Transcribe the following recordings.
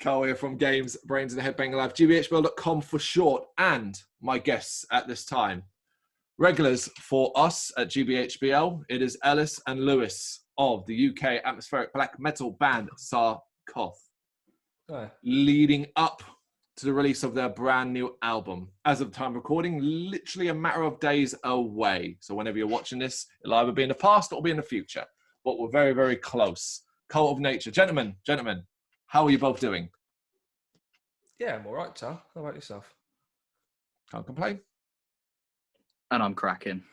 Carl here from Games, Brains and Head-Banging Life, gbhbl.com for short. And my guests at this time, regulars for us at GBHBL, it is Ellis and Lewis of the UK atmospheric black metal band Saarkoth, leading up to the release of their brand new album. As of the time of recording, literally a matter of days away. So whenever you're watching this, it'll either be in the past or it'll be in the future. But we're very, very close. Cult of Nature. Gentlemen, how are you both doing? Yeah, I'm all right, Tal. How about yourself? Can't complain. And I'm cracking.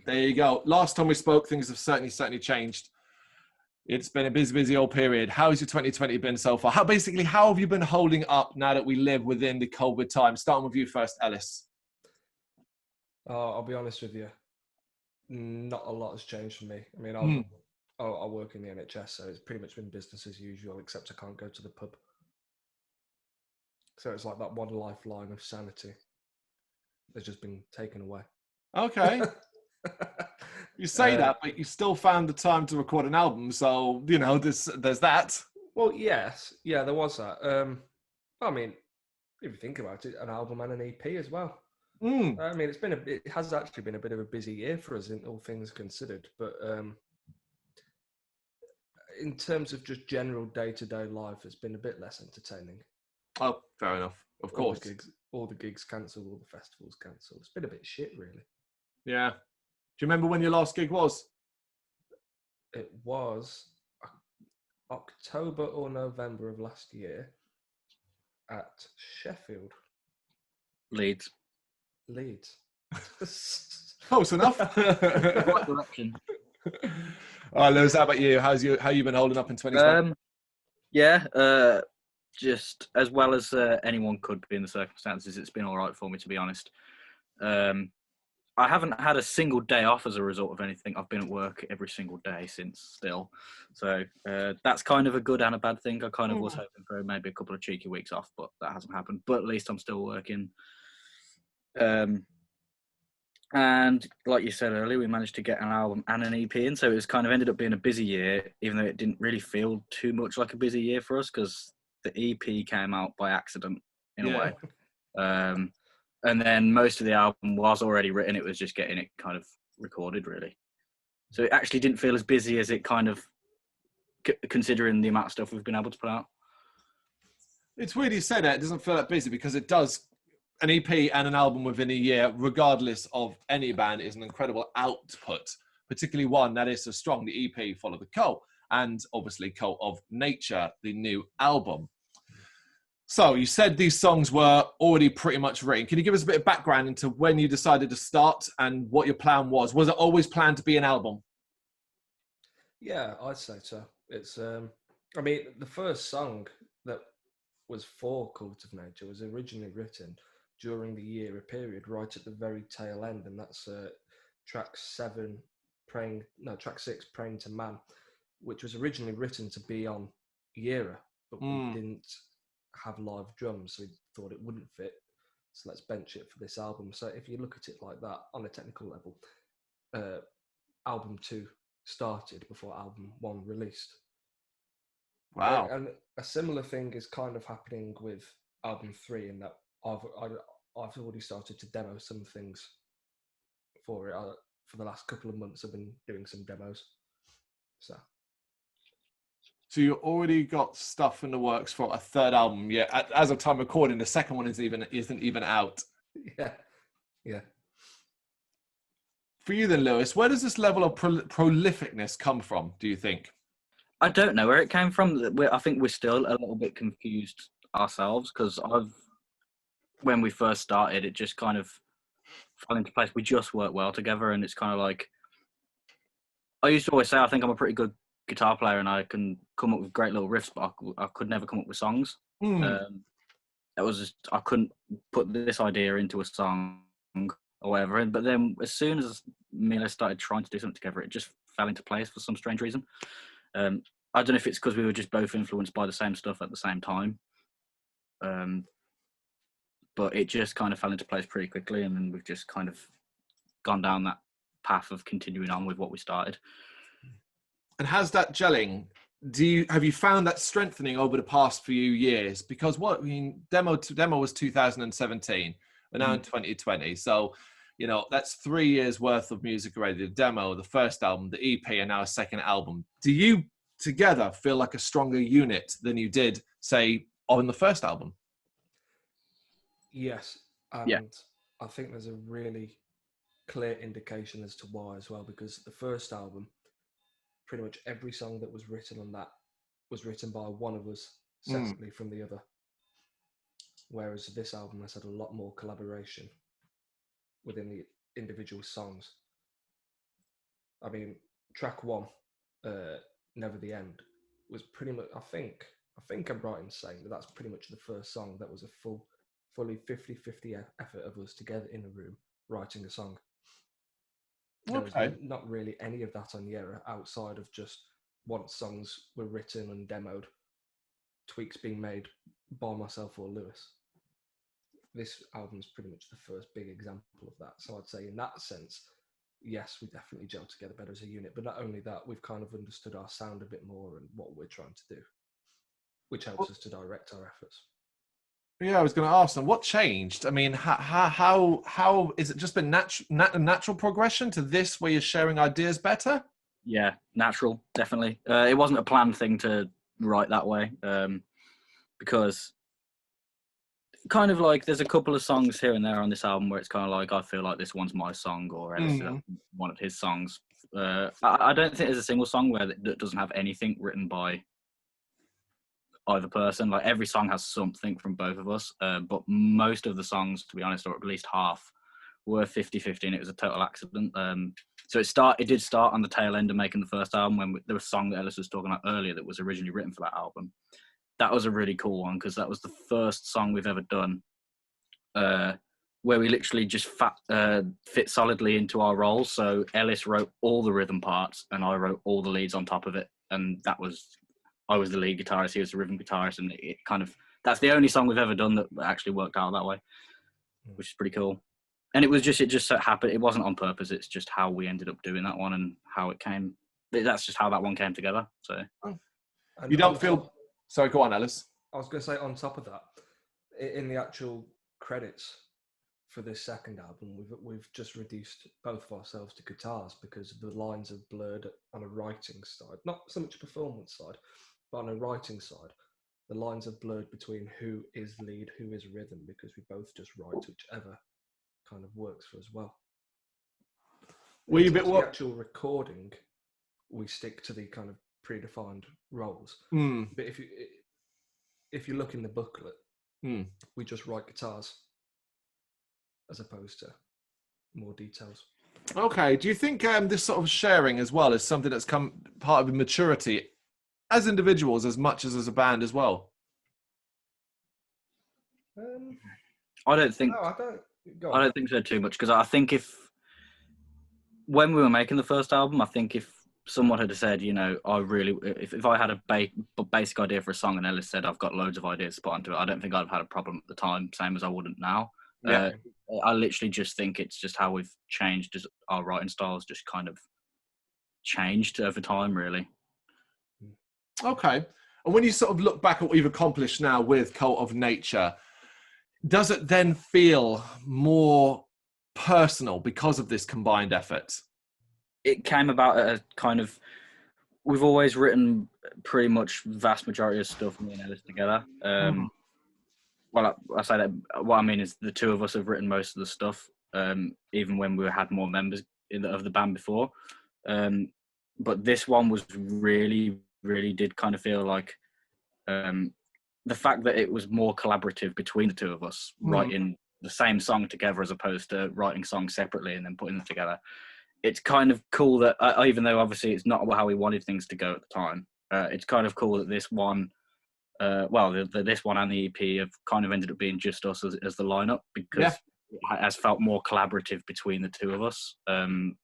There you go. Last time we spoke, things have certainly changed. It's been a busy old period. How's your 2020 been so far? How have you been holding up now that we live within the COVID time? Starting with you first, Ellis. I'll be honest with you. Not a lot has changed for me. I mean, I work in the NHS, so it's pretty much been business as usual, except I can't go to the pub. So it's like that one lifeline of sanity has just been taken away. Okay. You say that, but you still found the time to record an album, so, you know, there's that. Well, yes. Yeah, there was that. I mean, if you think about it, an album and an EP as well. I mean, it has actually been a bit of a busy year for us, in all things considered, but in terms of just general day-to-day life, it's been a bit less entertaining. Oh, fair enough. Of course. All the gigs cancelled, all the festivals cancelled. It's been a bit shit, really. Yeah. Do you remember when your last gig was? It was October or November of last year at Sheffield. Leeds. Close enough. Right direction. All right, Lewis, how about you? How you been holding up in 2020? Just as well as anyone could be in the circumstances, it's been all right for me, to be honest. I haven't had a single day off as a result of anything. I've been at work every single day since still. So that's kind of a good and a bad thing. I kind of was hoping for maybe a couple of cheeky weeks off, but that hasn't happened. But at least I'm still working. And like you said earlier, we managed to get an album and an EP in. So it was kind of ended up being a busy year, even though it didn't really feel too much like a busy year for us because the EP came out by accident in a way. And then most of the album was already written. It was just getting it kind of recorded, really. So it actually didn't feel as busy as it kind of, considering the amount of stuff we've been able to put out. It's weird you say that. It doesn't feel that busy because it does. An EP and an album within a year, regardless of any band, is an incredible output, particularly one that is so strong. The EP followed the Cult, and obviously Cult of Nature, the new album. So you said these songs were already pretty much written. Can you give us a bit of background into when you decided to start and what your plan was? Was it always planned to be an album? Yeah, I'd say so. It's, I mean, the first song that was for Cult of Nature was originally written during the year period, right at the very tail end, and that's track 6, Praying to Man, which was originally written to be on Era, but we didn't have live drums, so we thought it wouldn't fit, so let's bench it for this album. So if you look at it like that, on a technical level, album 2 started before album 1 released. Wow. And a similar thing is kind of happening with album 3 in that I've already started to demo some things for it. For the last couple of months, I've been doing some demos. So you already got stuff in the works for a third album. Yeah, as of time recording, the second one isn't even out. Yeah. For you then, Lewis, where does this level of prolificness come from, do you think? I don't know where it came from. I think we're still a little bit confused ourselves because when we first started, it just kind of fell into place. We just work well together, and it's kind of like, I used to always say I think I'm a pretty good guitar player and I can come up with great little riffs, but I could never come up with songs. It was just, I couldn't put this idea into a song or whatever. But then as soon as me and Les started trying to do something together, it just fell into place for some strange reason. I don't know if it's because we were just both influenced by the same stuff at the same time. But it just kind of fell into place pretty quickly, and then we've just kind of gone down that path of continuing on with what we started. And has that gelling have you found that strengthening over the past few years? Because demo was 2017, we're now in 2020, so that's 3 years worth of music already. The demo, the first album, the EP, and now a second album. Do you together feel like a stronger unit than you did, say, on the first album? Yes, and I think there's a really clear indication as to why as well, because the first album, pretty much every song that was written on that was written by one of us separately from the other. Whereas this album has had a lot more collaboration within the individual songs. I mean, track 1, Never the End, was pretty much, I think I'm right in saying that that's pretty much the first song that was a fully 50-50 effort of us together in a room writing a song. There was not really any of that on Yera outside of just once songs were written and demoed, tweaks being made by myself or Lewis. This album's pretty much the first big example of that. So I'd say in that sense, yes, we definitely gel together better as a unit. But not only that, we've kind of understood our sound a bit more and what we're trying to do, which helps us to direct our efforts. Yeah, I was going to ask them, what changed? I mean, how is it just been natural progression to this where you're sharing ideas better? Yeah, natural, definitely. It wasn't a planned thing to write that way, because kind of like there's a couple of songs here and there on this album where it's kind of like I feel like this one's my song or Ellis one of his songs. I don't think there's a single song where that doesn't have anything written by either person. Like every song has something from both of us, but most of the songs, to be honest, or at least half, were 50-50 and it was a total accident. So it did start on the tail end of making the first album when there was a song that Ellis was talking about earlier that was originally written for that album. That was a really cool one because that was the first song we've ever done where we literally just fit solidly into our roles. So Ellis wrote all the rhythm parts and I wrote all the leads on top of it. And I was the lead guitarist, he was the rhythm guitarist, and it kind of, that's the only song we've ever done that actually worked out that way, which is pretty cool. And it just so happened, it wasn't on purpose, it's just how we ended up doing that one and how it came, that's just how that one came together, so. You don't feel, sorry, go on, Ellis. I was going to say, on top of that, in the actual credits for this second album, we've just reduced both of ourselves to guitars because the lines have blurred on a writing side, not so much a performance side, but on a writing side, the lines have blurred between who is lead, who is rhythm, because we both just write whichever kind of works for us well. The actual recording, we stick to the kind of predefined roles. But if you look in the booklet, we just write guitars as opposed to more details. Okay. Do you think this sort of sharing as well is something that's come part of maturity as individuals as much as a band as well? I don't think so too much, because I think when we were making the first album, I think if someone had said, if I had a basic idea for a song and Ellis said, I've got loads of ideas to put onto it, I don't think I'd have had a problem at the time, same as I wouldn't now. Yeah. I literally just think it's just how we've changed, our writing styles just kind of changed over time, really. Okay. And when you sort of look back at what you've accomplished now with Cult of Nature, does it then feel more personal because of this combined effort? It came about at a kind of, we've always written pretty much vast majority of stuff, me and Ellis together. Well, I say that, what I mean is the two of us have written most of the stuff, even when we had more members of the band before. But this one was really, really did kind of feel like the fact that it was more collaborative between the two of us, writing the same song together as opposed to writing songs separately and then putting them together. It's kind of cool that, even though obviously it's not how we wanted things to go at the time, it's kind of cool that this one, this one and the EP have kind of ended up being just us as the lineup, because it has felt more collaborative between the two of us. And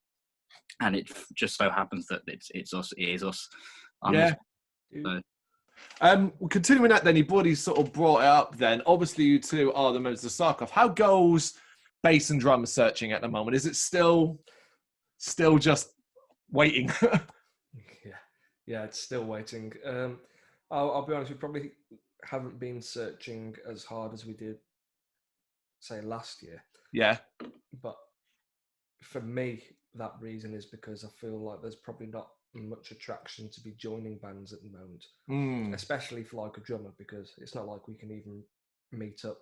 it just so happens that it's us, it is us. Continuing that then, you've already sort of brought it up then. Obviously, you two are the members of Saarkoth. How goes bass and drum searching at the moment? Is it still just waiting? Yeah, it's still waiting. I'll be honest, we probably haven't been searching as hard as we did, say, last year. Yeah. But for me, that reason is because I feel like there's probably not much attraction to be joining bands at the moment, especially for like a drummer, because it's not like we can even meet up.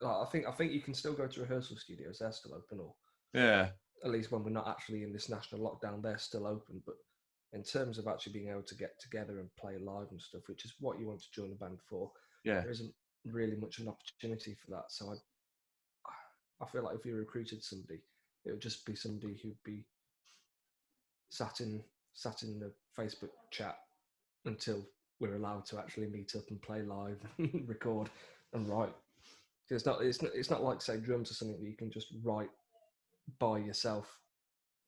I think you can still go to rehearsal studios; they're still open, or Yeah. at least when we're not actually in this national lockdown, they're still open. But in terms of actually being able to get together and play live and stuff, which is what you want to join a band for, Yeah. there isn't really much an opportunity for that. So I feel like if you recruited somebody, it would just be somebody who'd be sat in the Facebook chat until we're allowed to actually meet up and play live, and record and write. It's not like, say, drums or something that you can just write by yourself.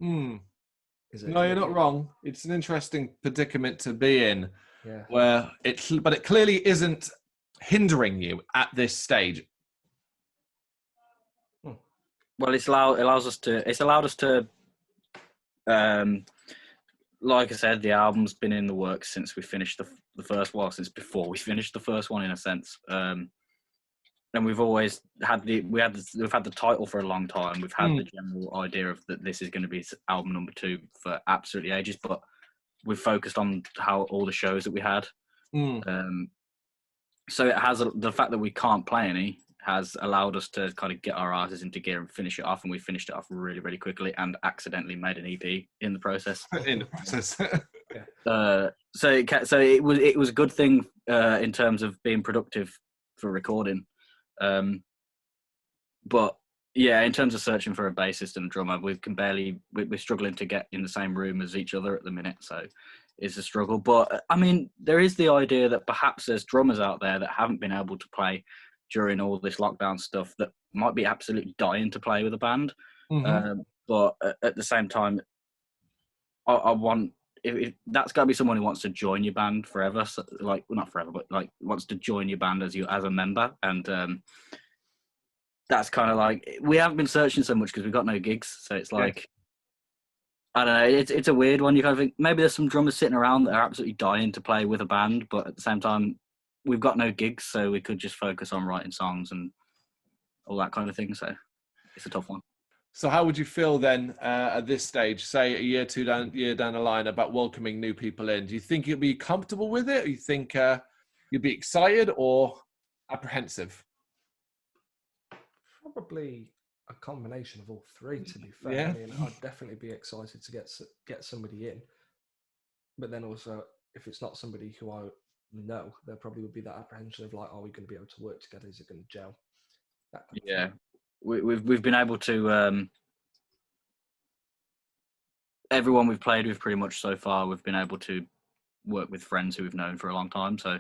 Is it? No, you're not wrong. It's an interesting predicament to be in, Yeah. where but it clearly isn't hindering you at this stage. Well, it's allowed us to, like I said, the album's been in the works since we finished the first one, since before we finished the first one, in a sense. And we've always had we've had the title for a long time. We've had the general idea of that this is going to be album number 2 for absolutely ages, but we've focused on all the shows that we had. So it has the fact that we can't play any has allowed us to kind of get our asses into gear and finish it off, and we finished it off really, really quickly, and accidentally made an EP in the process. So it was a good thing in terms of being productive for recording. But yeah, in terms of searching for a bassist and a drummer, we're struggling to get in the same room as each other at the minute. So it's a struggle. But I mean, there is the idea that perhaps there's drummers out there that haven't been able to play during all this lockdown stuff that might be absolutely dying to play with a band. But at the same time, I want, if that's got to be someone who wants to join your band forever, so, like, well, not forever, but like wants to join your band as a member. And that's kind of like, we haven't been searching so much because we've got no gigs. So it's like, I don't know, it's a weird one. You kind of think maybe there's some drummers sitting around that are absolutely dying to play with a band, but at the same time, we've got no gigs, so we could just focus on writing songs and all that kind of thing. So it's a tough one. So how would you feel then at this stage, say a year down the line, about welcoming new people in? Do you think you'd be comfortable with it? Or you think you'd be excited or apprehensive? Probably a combination of all three, to be fair. Yeah. I mean, I'd definitely be excited to get somebody in. But then also, if it's not somebody who I know, there probably would be that apprehension of like, are we going to be able to work together? Is it going to gel? That kind of thing. We've been able to, everyone we've played with pretty much so far, we've been able to work with friends who we've known for a long time. So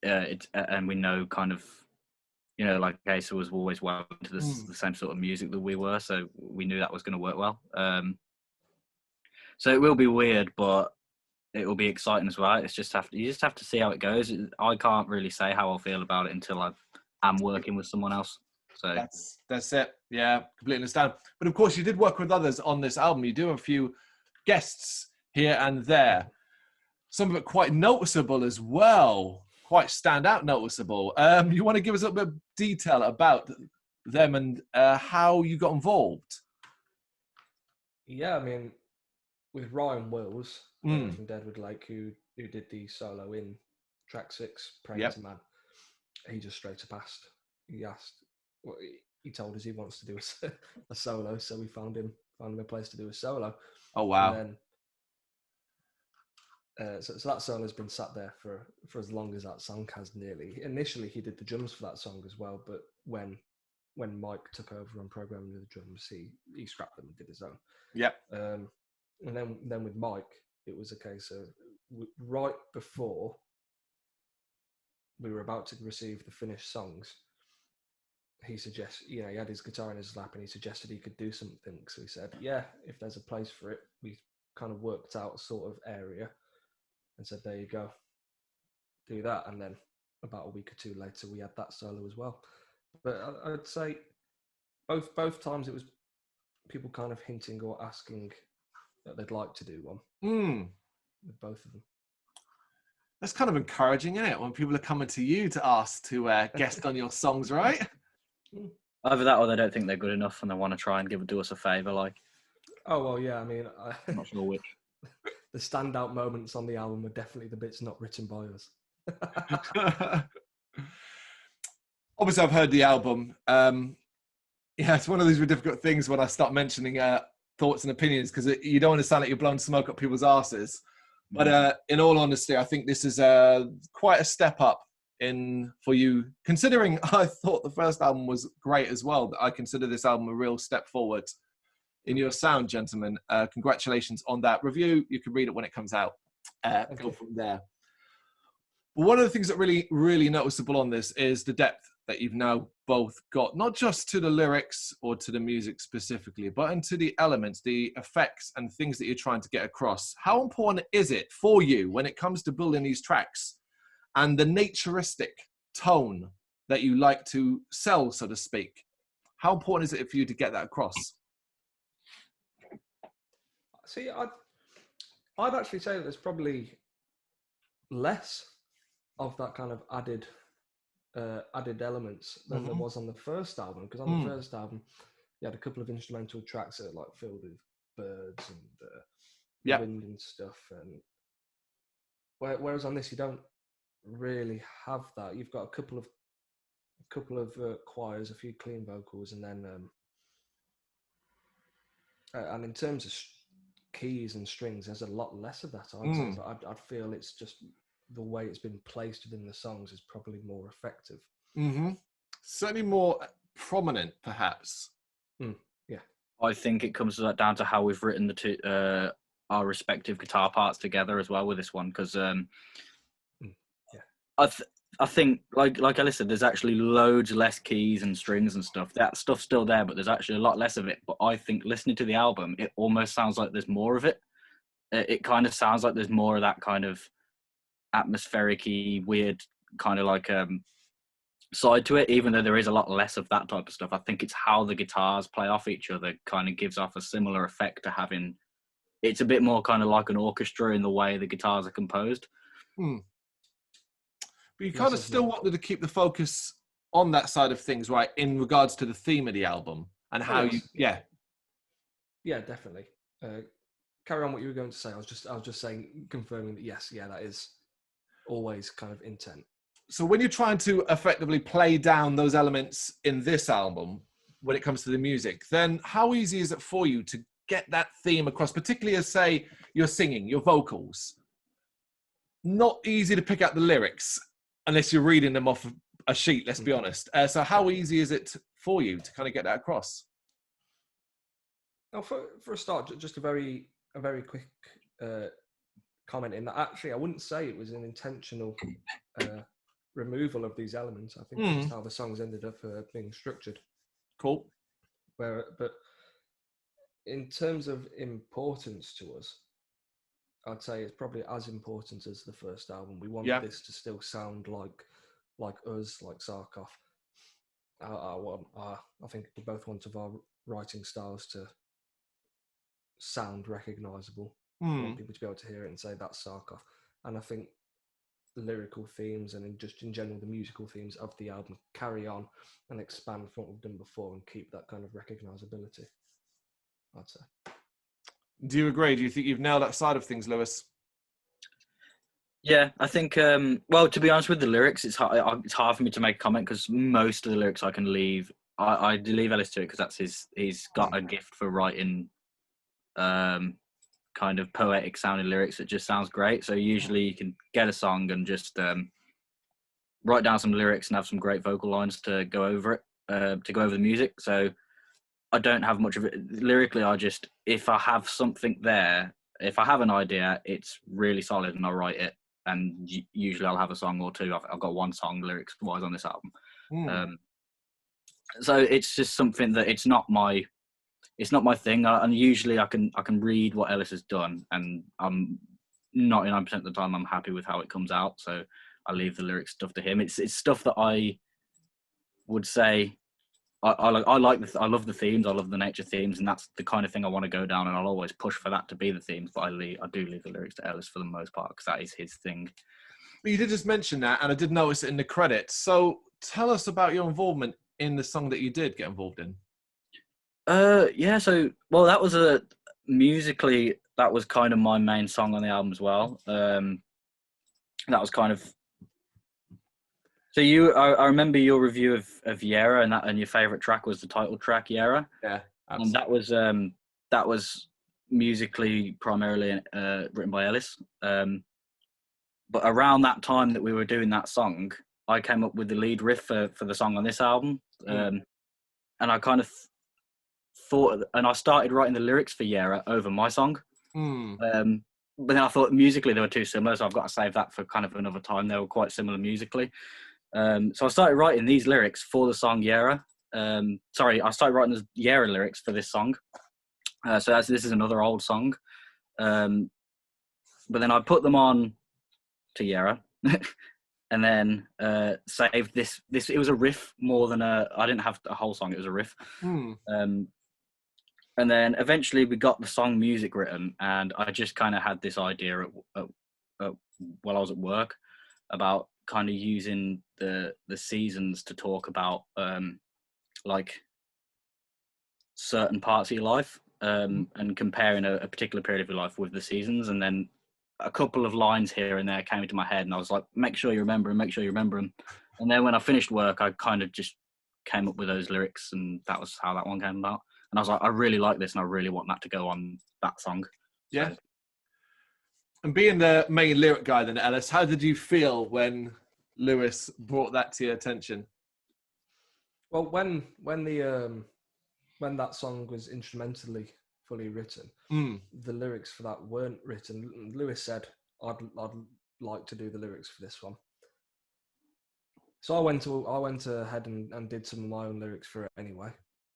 and we know kind of, you know, like Asa was always well into the same sort of music that we were, so we knew that was going to work well. So it will be weird, but it will be exciting as well. You just have to see how it goes. I can't really say how I'll feel about it until I'm working with someone else. So that's it. Yeah, completely understand. But of course, you did work with others on this album. You do have a few guests here and there. Some of it quite noticeable as well. Quite standout noticeable. You want to give us a little bit of detail about them and how you got involved? Yeah, I mean, with Ryan Wills from Deadwood Lake, who did the solo in track 6, Praying to Man, he just straight up asked. He asked, well, he told us he wants to do a solo, so we found him a place to do a solo. Oh wow! And then, so that solo has been sat there for as long as that song has, nearly. Initially, he did the drums for that song as well, but when Mike took over on programming the drums, he scrapped them and did his own. Yep. And then with Mike, it was a case of right before we were about to receive the finished songs, he suggested, he had his guitar in his lap and he suggested he could do something. So he said, yeah, if there's a place for it. We kind of worked out a sort of area and said, there you go, do that. And then about a week or two later, we had that solo as well. But I'd say both times it was people kind of hinting or asking that they'd like to do one. with both of them. That's kind of encouraging, isn't it? When people are coming to you to ask to guest on your songs, right? Either that or they don't think they're good enough and they want to try and do us a favour. Like, oh well, yeah. I mean, I'm not sure which. The standout moments on the album were definitely the bits not written by us. Obviously, I've heard the album. Yeah, it's one of these really difficult things when I start mentioning thoughts and opinions, because you don't want to sound like you're blowing smoke up people's asses. But in all honesty, I think this is quite a step up for you, considering I thought the first album was great as well. I consider this album a real step forward in your sound, gentlemen. Congratulations on that review. You can read it when it comes out. Go from there. But one of the things that really, really noticeable on this is the depth that you've now both got, not just to the lyrics or to the music specifically, but into the elements, the effects and things that you're trying to get across. How important is it for you when it comes to building these tracks and the naturistic tone that you like to sell, so to speak? How important is it for you to get that across? See, I'd actually say that there's probably less of that kind of added elements than there was on the first album, because on the first album you had a couple of instrumental tracks that are like filled with birds and wind and stuff, and whereas on this you don't really have that. You've got a couple of choirs, a few clean vocals, and then and in terms of keys and strings, there's a lot less of that. I'd feel it's just the way it's been placed within the songs is probably more effective. Certainly more prominent, perhaps. Yeah, I think it comes down to how we've written the two our respective guitar parts together as well with this one, because I think like Ellis said, there's actually loads less keys and strings and stuff. That stuff's still there, but there's actually a lot less of it. But I think listening to the album, it almost sounds like there's more of it. It kind of sounds like there's more of that kind of atmospheric-y, weird kind of like side to it, even though there is a lot less of that type of stuff. I think it's how the guitars play off each other kind of gives off a similar effect to having, it's a bit more kind of like an orchestra in the way the guitars are composed. But you kind of still wanted to keep the focus on that side of things, right, in regards to the theme of the album and how yeah, definitely. Carry on what you were going to say. I was just saying, confirming that yes, that is always kind of intent. So when you're trying to effectively play down those elements in this album, when it comes to the music, then how easy is it for you to get that theme across, particularly as, say, you're singing, your vocals? Not easy to pick out the lyrics unless you're reading them off a sheet, let's be honest. So how easy is it for you to kind of get that across? Now, for a start, just a very quick comment in that actually I wouldn't say it was an intentional removal of these elements. I think it's just how the songs ended up being structured. Cool. But in terms of importance to us, I'd say it's probably as important as the first album. We want this to still sound like us, like Saarkoth. I think we both want of our writing styles to sound recognisable. We want people to be able to hear it and say that's Saarkoth. And I think the lyrical themes and just in general the musical themes of the album carry on and expand from what we've done before and keep that kind of recognisability, I'd say. Do you agree? Do you think you've nailed that side of things, Lewis? Yeah, I think, well, to be honest with the lyrics, it's hard for me to make a comment because most of the lyrics I can leave. I leave Ellis to it because he's got a gift for writing kind of poetic sounding lyrics that just sounds great. So usually you can get a song and just write down some lyrics and have some great vocal lines to go over it, to go over the music. So I don't have much of it lyrically. If I have something there, if I have an idea, it's really solid and I'll write it. And usually I'll have a song or two. I've got one song lyrics wise on this album. So it's just something that it's not my thing. And usually I can read what Ellis has done, and I'm 99% of the time I'm happy with how it comes out. So I leave the lyric stuff to him. It's stuff that I would say I love the themes. I love the nature themes, and that's the kind of thing I want to go down. And I'll always push for that to be the themes. But I do leave the lyrics to Ellis for the most part because that is his thing. You did just mention that, and I did notice it in the credits. So tell us about your involvement in the song that you did get involved in. Yeah. So that was musically that was kind of my main song on the album as well. That was kind of. So I remember your review of Yera, and your favorite track was the title track Yera. Yeah, absolutely. And that was musically primarily written by Ellis. But around that time that we were doing that song, I came up with the lead riff for the song on this album, and I kind of thought, and I started writing the lyrics for Yera over my song. But then I thought musically they were too similar, so I've got to save that for kind of another time. They were quite similar musically. So I started writing these lyrics for the song Yera. I started writing the Yera lyrics for this song. So this is another old song. But then I put them on to Yera and then saved this. It was a riff more than I didn't have a whole song. It was a riff. And then eventually we got the song music written, and I just kind of had this idea while I was at work about kind of using the seasons to talk about like certain parts of your life and comparing a particular period of your life with the seasons. And then a couple of lines here and there came into my head, and I was like, make sure you remember them. And then when I finished work, I kind of just came up with those lyrics, and that was how that one came about. And I was like, I really like this, and I really want that to go on that song. Yeah. So. And being the main lyric guy then, Ellis, how did you feel when Lewis brought that to your attention? Well, when that song was instrumentally fully written, the lyrics for that weren't written. Lewis said, I'd like to do the lyrics for this one. So I went ahead and did some of my own lyrics for it anyway,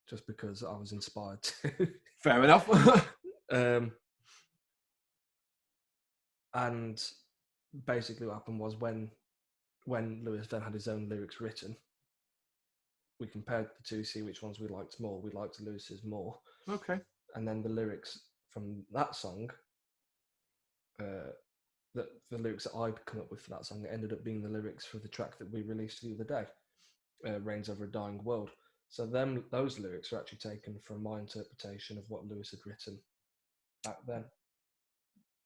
just because I was inspired to. Fair enough. And basically what happened was when Lewis then had his own lyrics written, we compared the two, see which ones we liked more. We liked Lewis's more. Okay. And then the lyrics from that song, the lyrics that I'd come up with for that song ended up being the lyrics for the track that we released the other day, Rains Over a Dying World. So those lyrics are actually taken from my interpretation of what Lewis had written back then.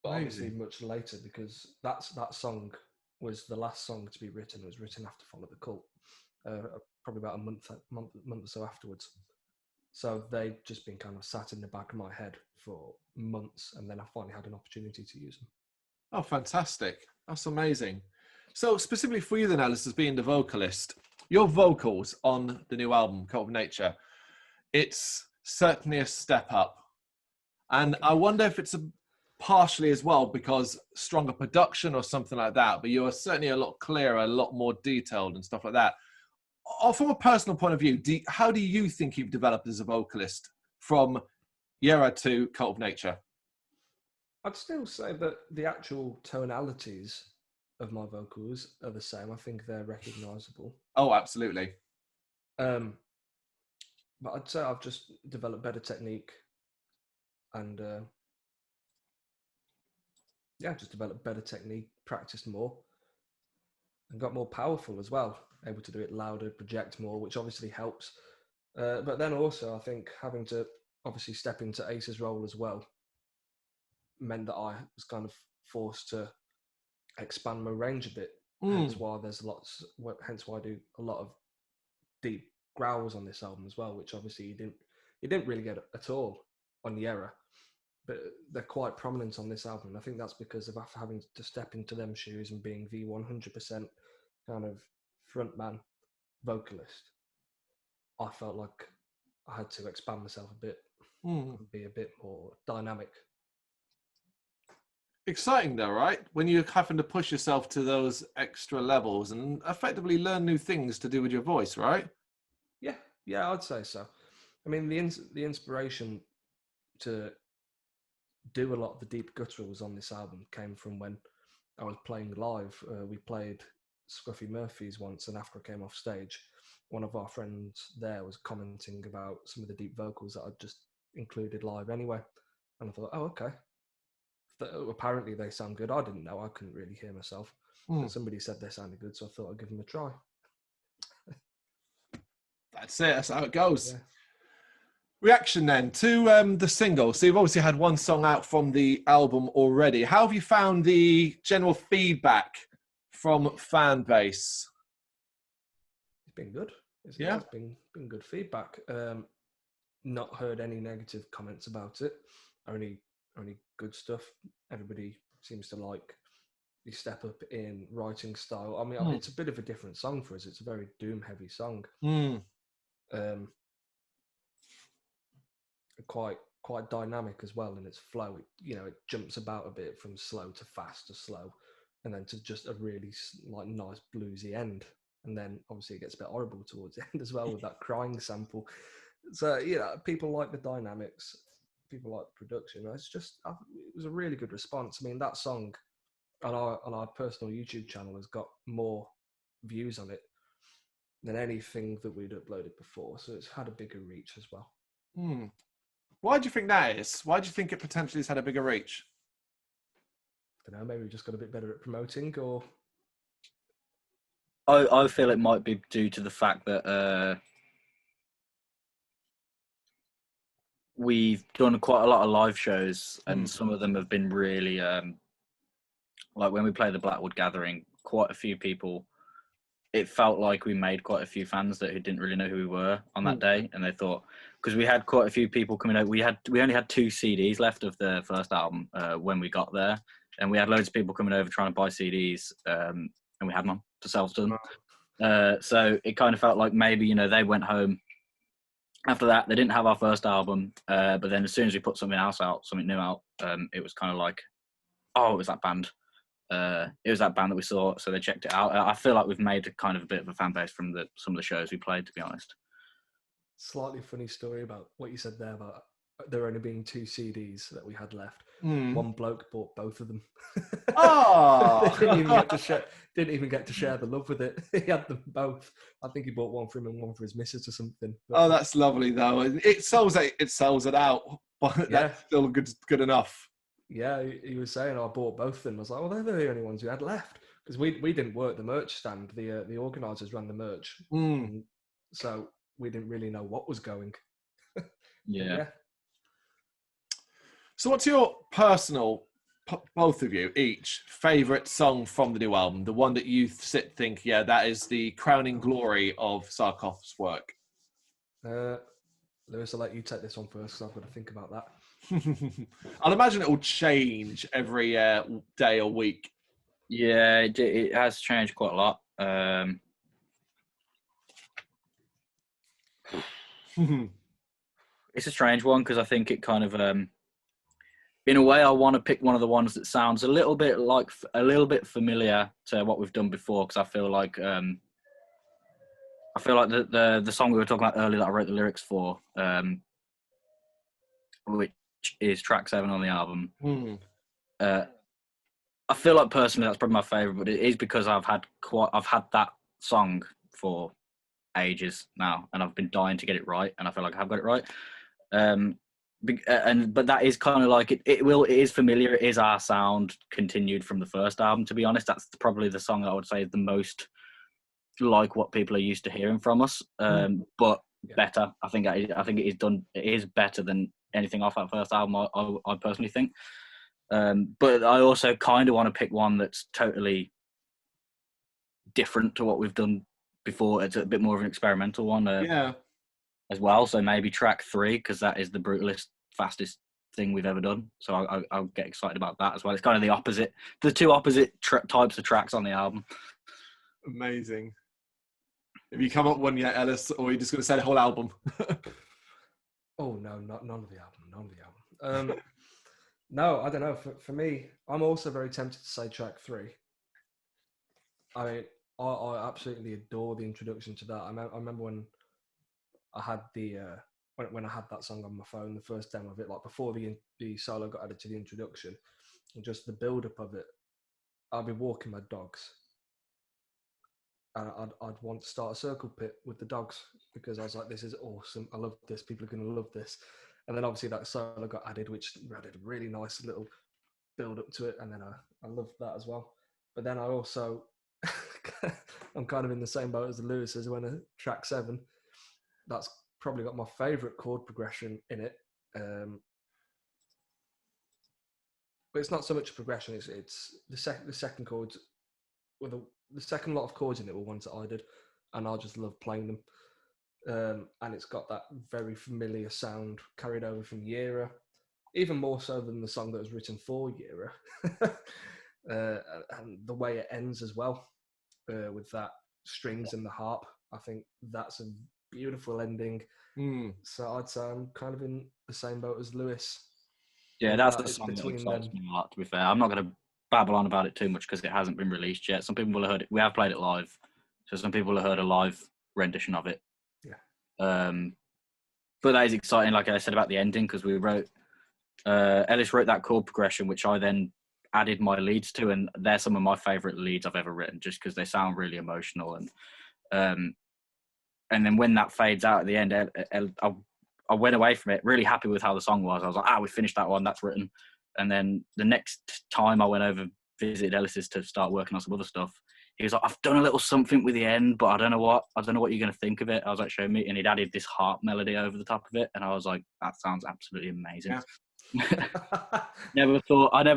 But obviously much later, because that song was the last song to be written. It was written after Follow the Cult, probably about a month or so afterwards. So they'd just been kind of sat in the back of my head for months, and then I finally had an opportunity to use them. Oh, fantastic. That's amazing. So specifically for you then, Alice, as being the vocalist, your vocals on the new album, Cult of Nature, it's certainly a step up. And I wonder if it's partially as well because stronger production or something like that, but you are certainly a lot clearer, a lot more detailed and stuff like that. From a personal point of view, how do you think you've developed as a vocalist from Yera to Cult of Nature? I'd still say that the actual tonalities of my vocals are the same. I think they're recognisable. Oh, absolutely. But I'd say I've just developed better technique and just developed better technique, practiced more, and got more powerful as well. Able to do it louder, project more, which obviously helps. But then also, I think having to obviously step into Ace's role as well meant that I was kind of forced to expand my range a bit. Hence why hence why I do a lot of deep growls on this album as well, which obviously you didn't really get at all on Yera, but they're quite prominent on this album. And I think that's because of after having to step into them shoes and being the 100% kind of frontman vocalist, I felt like I had to expand myself a bit and be a bit more dynamic. Exciting though, right? When you're having to push yourself to those extra levels and effectively learn new things to do with your voice, right? Yeah, I'd say so. I mean, the inspiration to do a lot of the deep gutturals on this album came from when I was playing live. We played Scruffy Murphy's once, and after I came off stage, one of our friends there was commenting about some of the deep vocals that I'd just included live anyway. And I thought, oh, okay. Apparently they sound good. I didn't know. I couldn't really hear myself. But somebody said they sounded good, so I thought I'd give them a try. That's it. That's how it goes. Yeah. Reaction then to the single. So you've obviously had one song out from the album already. How have you found the general feedback from fan base? It's been good. It's been good feedback. Not heard any negative comments about it. Only good stuff. Everybody seems to like the step up in writing style. I mean, it's a bit of a different song for us. It's a very doom heavy song. Quite dynamic as well in its flow. It jumps about a bit from slow to fast to slow, and then to just a really like nice bluesy end. And then obviously it gets a bit horrible towards the end as well with that crying sample. So people like the dynamics, people like the production. It was a really good response. I mean, that song on our personal YouTube channel has got more views on it than anything that we'd uploaded before. So it's had a bigger reach as well. Why do you think that is? Why do you think it potentially has had a bigger reach? I don't know, maybe we just got a bit better at promoting, or... I feel it might be due to the fact that we've done quite a lot of live shows, and some of them have been really... like when we played the Blackwood Gathering, quite a few people... It felt like we made quite a few fans who didn't really know who we were on that day, and they thought... Because we had quite a few people coming out. We only had 2 CDs left of the first album when we got there, and we had loads of people coming over trying to buy CDs, and we had none to sell to them. So it kind of felt like maybe, they went home. After that, they didn't have our first album, but then as soon as we put something else out, something new out, it was kind of like, oh, it was that band. It was that band that we saw, so they checked it out. I feel like we've made a kind of a bit of a fan base from some of the shows we played, to be honest. Slightly funny story about what you said there about there only being 2 CDs that we had left. One bloke bought both of them. Oh, didn't even get to share the love with it. He had them both. I think he bought one for him and one for his missus or something. But, that's lovely though. It sells it out, but that's still good enough. Yeah, he was saying, I bought both of them. I was like, well, they're the only ones we had left, because we didn't work the merch stand. The organisers ran the merch, so we didn't really know what was going. Yeah. So what's your personal, both of you, each, favourite song from the new album? The one that you think, that is the crowning glory of Saarkoth's work? Lewis, I'll let you take this one first, because I've got to think about that. I'll imagine it will change every day or week. Yeah, it has changed quite a lot. It's a strange one, because I think it kind of, in a way, I want to pick one of the ones that sounds a little bit familiar to what we've done before, because I feel like the song we were talking about earlier that I wrote the lyrics for, which is track 7 on the album. I feel like personally that's probably my favourite, but it is because I've had that song for ages now, and I've been dying to get it right, and I feel like I have got it right. But that is kind of like it is familiar. It is our sound continued from the first album. To be honest, that's probably the song I would say is the most like what people are used to hearing from us. But better. I think it is done. It is better than anything off that first album. I personally think. But I also kind of want to pick one that's totally different to what we've done before. It's a bit more of an experimental one. As well. So maybe track 3, because that is the brutalist, fastest thing we've ever done. So I'll get excited about that as well. It's kind of the 2 opposite types of tracks on the album. Amazing. Have you come up with one yet, Ellis, or are you just going to say the whole album? Oh no, none of the album. No, I don't know. For me, I'm also very tempted to say track 3. I mean, I absolutely adore the introduction to that. I remember when I had when I had that song on my phone, the first demo of it, like before the solo got added to the introduction, and just the build up of it. I'll be walking my dogs, and I'd want to start a circle pit with the dogs because I was like, this is awesome. I love this. People are going to love this. And then obviously that solo got added, which added a really nice little build up to it. And then I loved that as well. But then I also, I'm kind of in the same boat as the Lewis as when track 7, that's probably got my favourite chord progression in it. But it's not so much a progression. It's the second chords, with the second lot of chords in it were ones that I did, and I just love playing them. And it's got that very familiar sound carried over from Yera, even more so than the song that was written for Yera. And the way it ends as well, with that strings and the harp. I think that's a beautiful ending. So I'd say I'm kind of in the same boat as Lewis. Yeah, that's the song that excites me a lot, to be fair. I'm not going to babble on about it too much because it hasn't been released yet. Some people will have heard it. We have played it live, so some people have heard a live rendition of it. Yeah. But that is exciting, like I said, about the ending, because we wrote... Ellis wrote that chord progression, which I then added my leads to, and they're some of my favourite leads I've ever written, just because they sound really emotional. And then when that fades out at the end, I went away from it really happy with how the song was. I was like, we finished that one, that's written. And then the next time I went over, visited Ellis's to start working on some other stuff, he was like, I've done a little something with the end, but I don't know what you're going to think of it. I was like, show me. And he'd added this harp melody over the top of it. And I was like, that sounds absolutely amazing. Yeah. I never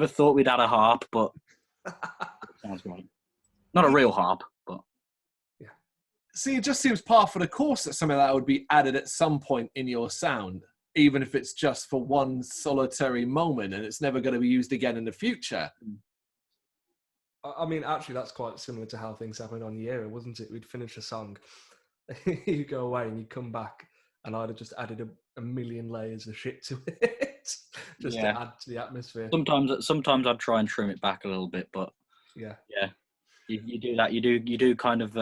thought we'd add a harp, but it sounds great. Not a real harp, but yeah. See, it just seems par for the course that some of that would be added at some point in your sound, even if it's just for one solitary moment and it's never going to be used again in the future. I mean, actually, that's quite similar to how things happened on Yera, wasn't it? We'd finish a song, you go away and you come back, and I'd have just added a million layers of shit to it. Just to add to the atmosphere. Sometimes I'd try and trim it back a little bit, but yeah, you do that. You do kind of.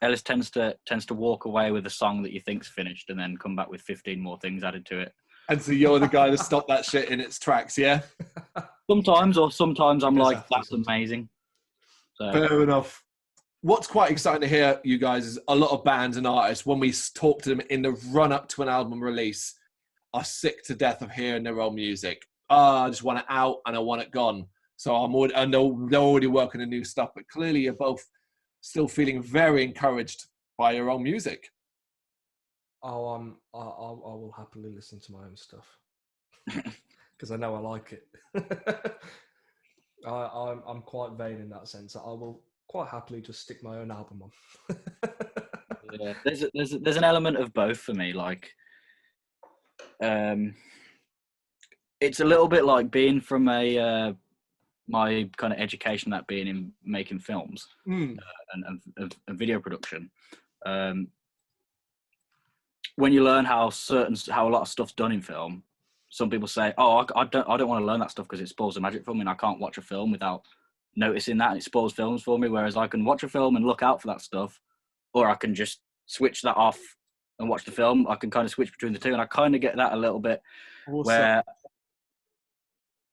Ellis tends to walk away with a song that you think's finished, and then come back with 15 more things added to it. And so you're the guy to stop that shit in its tracks, yeah. Sometimes I'm like, that's amazing. So. Fair enough. What's quite exciting to hear, you guys, is a lot of bands and artists, when we talk to them in the run-up to an album release, are sick to death of hearing their own music. I just want it out and I want it gone. So I know they're already working on new stuff, but clearly you're both still feeling very encouraged by your own music. Oh, I will happily listen to my own stuff because I know I like it. I'm quite vain in that sense. I will quite happily just stick my own album on. Yeah, there's an element of both for me. Like, it's a little bit like being from my kind of education, that being in making films and video production. When you learn how a lot of stuff's done in film, some people say, "Oh, I don't want to learn that stuff because it spoils the magic for me, and I can't watch a film without noticing that, and it spoils films for me." Whereas I can watch a film and look out for that stuff, or I can just switch that off and watch the film. I can kind of switch between the two, and I kind of get that a little bit. Awesome. Where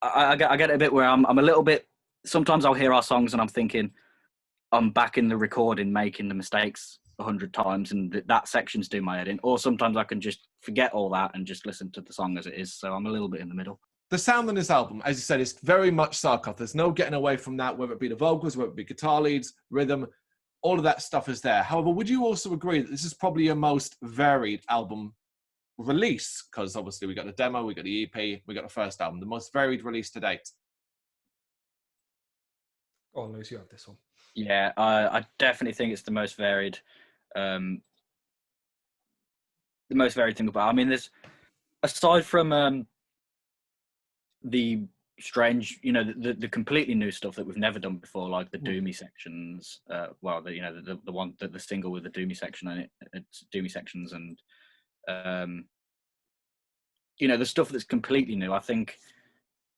I get a bit where I'm a little bit. Sometimes I'll hear our songs and I'm thinking I'm back in the recording making the mistakes 100 times, and that section's doing my head in. Or sometimes I can just forget all that and just listen to the song as it is. So I'm a little bit in the middle. The sound on this album, as you said, is very much Saarkoth. There's no getting away from that, whether it be the vocals, whether it be guitar leads, rhythm, all of that stuff is there. However, would you also agree that this is probably your most varied album release? Because obviously we got the demo, we got the EP, we got the first album, the most varied release to date. Oh, Lewis, you have this one. Yeah, I definitely think it's the most varied. The most varied thing about it. I mean, there's, aside from the strange, the completely new stuff that we've never done before, like the Doomy sections. The one, the single with the Doomy section on it, it's Doomy sections, and the stuff that's completely new. I think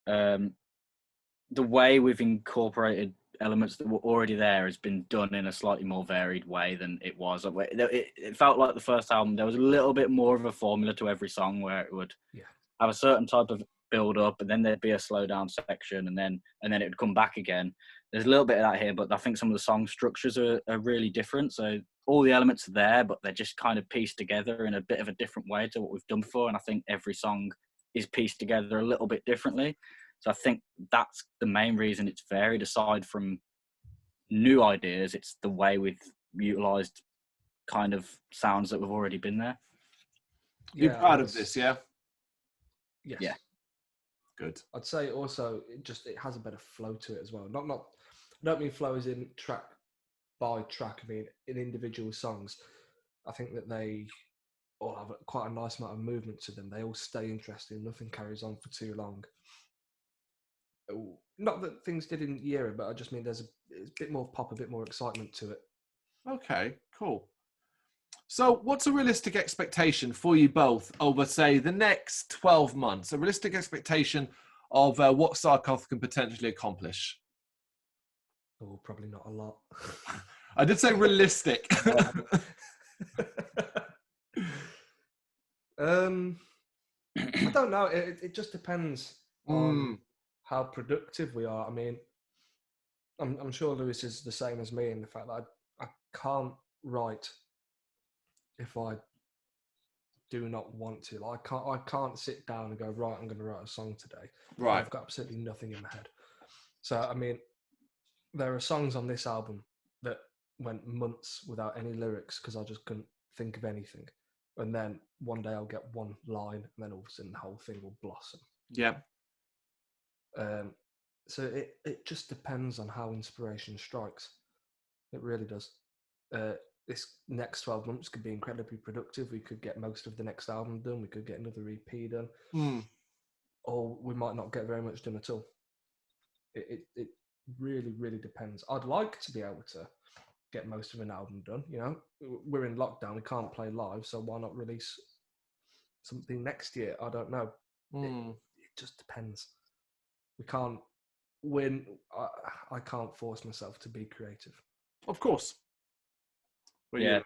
the way we've incorporated elements that were already there has been done in a slightly more varied way than it was. It felt like the first album, there was a little bit more of a formula to every song, where it would have a certain type of build up, and then there'd be a slow down section, and then it would come back again. There's a little bit of that here, but I think some of the song structures are really different. So all the elements are there, but they're just kind of pieced together in a bit of a different way to what we've done before. And I think every song is pieced together a little bit differently. So I think that's the main reason it's varied. Aside from new ideas, it's the way we've utilised kind of sounds that have already been there. You're proud of this, yeah? Yes. Yeah. Good. I'd say also it has a better flow to it as well. I don't mean flow as in track by track. I mean in individual songs. I think that they all have quite a nice amount of movement to them. They all stay interesting. Nothing carries on for too long. Not that things did in Year, but I just mean there's a bit more pop, a bit more excitement to it. Okay, cool. So what's a realistic expectation for you both over, say, the next 12 months? A realistic expectation of what Saarkoth can potentially accomplish? Oh, probably not a lot. I did say realistic. I don't know. It just depends on how productive we are. I mean, I'm sure Lewis is the same as me in the fact that I can't write if I do not want to. Like, I can't sit down and go, right, I'm going to write a song today. Right. I've got absolutely nothing in my head. So, I mean, there are songs on this album that went months without any lyrics because I just couldn't think of anything. And then one day I'll get one line, and then all of a sudden the whole thing will blossom. Yeah. So it just depends on how inspiration strikes. It really does. This next 12 months could be incredibly productive. We could get most of the next album done. We could get another EP done. Or we might not get very much done at all. It really, really depends. I'd like to be able to get most of an album done. You know, we're in lockdown. We can't play live. So why not release something next year? I don't know. It just depends. We can't win. I can't force myself to be creative. Of course. Well, yeah,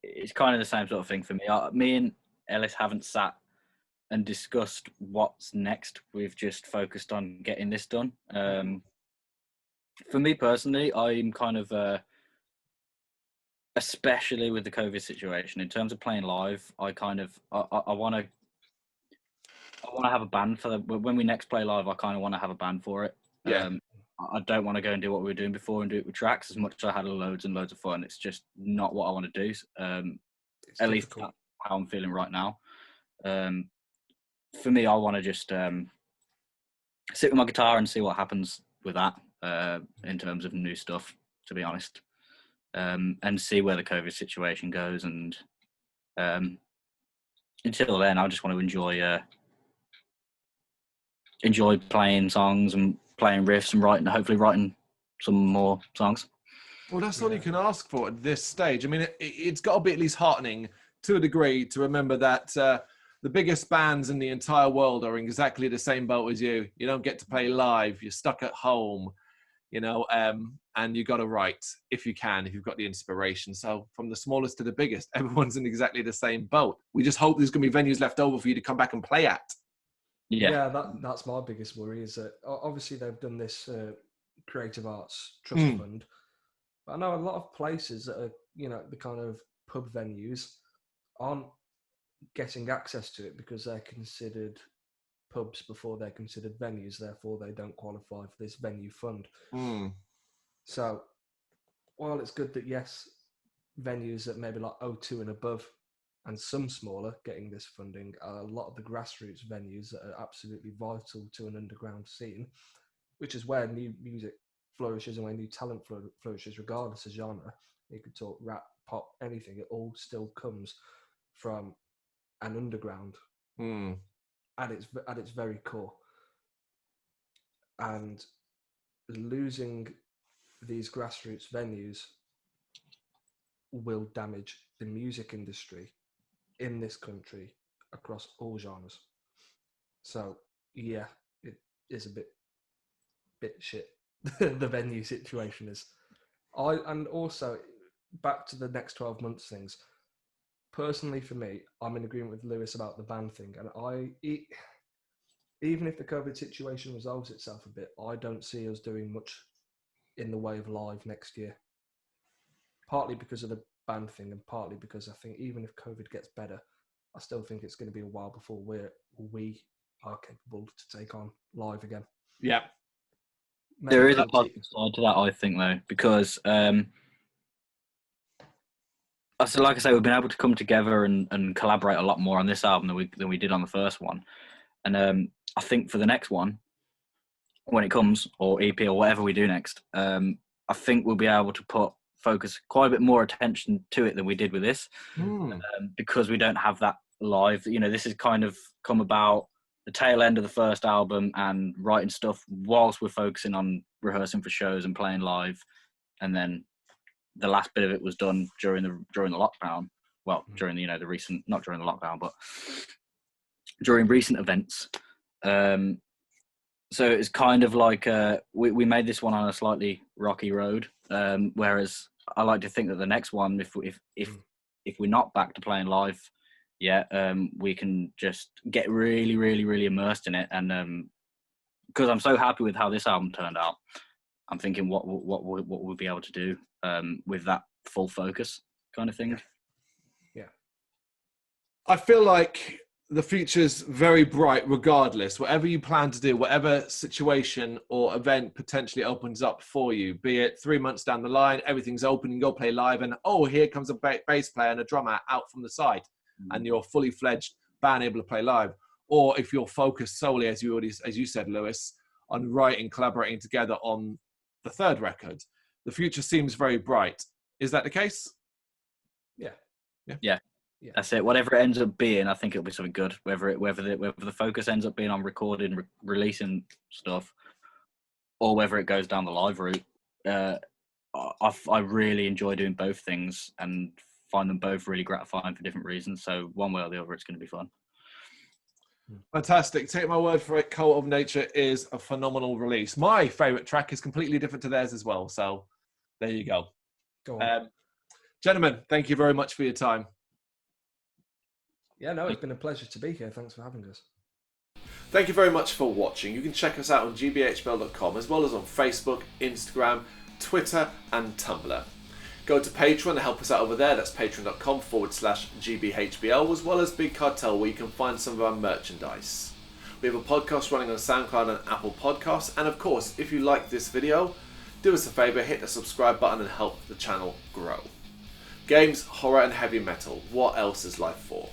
it's kind of the same sort of thing for me. Me and Ellis haven't sat and discussed what's next. We've just focused on getting this done. For me personally, I'm kind of, especially with the COVID situation, in terms of playing live, I want to have a band for when we next play live. I kind of want to have a band for it. Yeah. I don't want to go and do what we were doing before and do it with tracks. As much as I had loads and loads of fun, it's just not what I want to do. At least that's how I'm feeling right now. For me, I want to just sit with my guitar and see what happens with that in terms of new stuff, to be honest, and see where the COVID situation goes. And until then, I just want to enjoy playing songs and playing riffs and hopefully writing some more songs. Well, that's all you can ask for at this stage. I mean, it's got to be at least heartening to a degree to remember that the biggest bands in the entire world are in exactly the same boat as you. You don't get to play live. You're stuck at home, you know, and you got to write if you can, if you've got the inspiration. So from the smallest to the biggest, everyone's in exactly the same boat. We just hope there's going to be venues left over for you to come back and play at. Yeah, that's my biggest worry is that obviously they've done this Creative Arts Trust Fund. But I know a lot of places that are, you know, the kind of pub venues aren't getting access to it because they're considered pubs before they're considered venues. Therefore, they don't qualify for this venue fund. So while it's good that, yes, venues that maybe like O2 and above and some smaller getting this funding, a lot of the grassroots venues that are absolutely vital to an underground scene, which is where new music flourishes and where new talent flourishes, regardless of genre. You could talk rap, pop, anything. It all still comes from an underground at its very core. And losing these grassroots venues will damage the music industry in this country across all genres. So yeah, it is a bit shit. The venue situation is. And also back to the next 12 months things. Personally, for me, I'm in agreement with Lewis about the band thing, and even if the COVID situation resolves itself a bit, I don't see us doing much in the way of live next year. Partly because of the band thing, and partly because I think even if COVID gets better, I still think it's going to be a while before we are capable to take on live again. Yeah. There is a positive side to that, I think, though, because so like I say, we've been able to come together and collaborate a lot more on this album than we did on the first one. And I think for the next one, when it comes, or EP or whatever we do next, I think we'll be able to focus quite a bit more attention to it than we did with this, because we don't have that live. You know, this has kind of come about the tail end of the first album and writing stuff whilst we're focusing on rehearsing for shows and playing live, and then the last bit of it was done during the lockdown. Well, during the the recent, not during the lockdown, but during recent events. So it's kind of like we made this one on a slightly rocky road, whereas I like to think that the next one, if we're not back to playing live yet, we can just get really, really, really immersed in it. And because I'm so happy with how this album turned out, I'm thinking what we'll be able to do with that full focus kind of thing. Yeah. I feel like the future's very bright regardless. Whatever you plan to do, whatever situation or event potentially opens up for you, be it 3 months down the line, everything's open, you go play live, and here comes a bass player and a drummer out from the side, and you're a fully fledged band able to play live. Or if you're focused solely, as you said, Lewis, on writing, collaborating together on the third record, the future seems very bright. Is that the case? Yeah. That's it. Whatever it ends up being, I think it'll be something good. Whether the focus ends up being on recording, releasing stuff, or whether it goes down the live route. I really enjoy doing both things and find them both really gratifying for different reasons. So one way or the other, it's going to be fun. Fantastic. Take my word for it. Cult of Nature is a phenomenal release. My favourite track is completely different to theirs as well. So there you go. Go on. Gentlemen, thank you very much for your time. Yeah, no, it's been a pleasure to be here. Thanks for having us. Thank you very much for watching. You can check us out on gbhbl.com as well as on Facebook, Instagram, Twitter and Tumblr. Go to Patreon to help us out over there. That's patreon.com/gbhbl, as well as Big Cartel, where you can find some of our merchandise. We have a podcast running on SoundCloud and Apple Podcasts. And of course, if you like this video, do us a favour, hit the subscribe button and help the channel grow. Games, horror and heavy metal. What else is life for?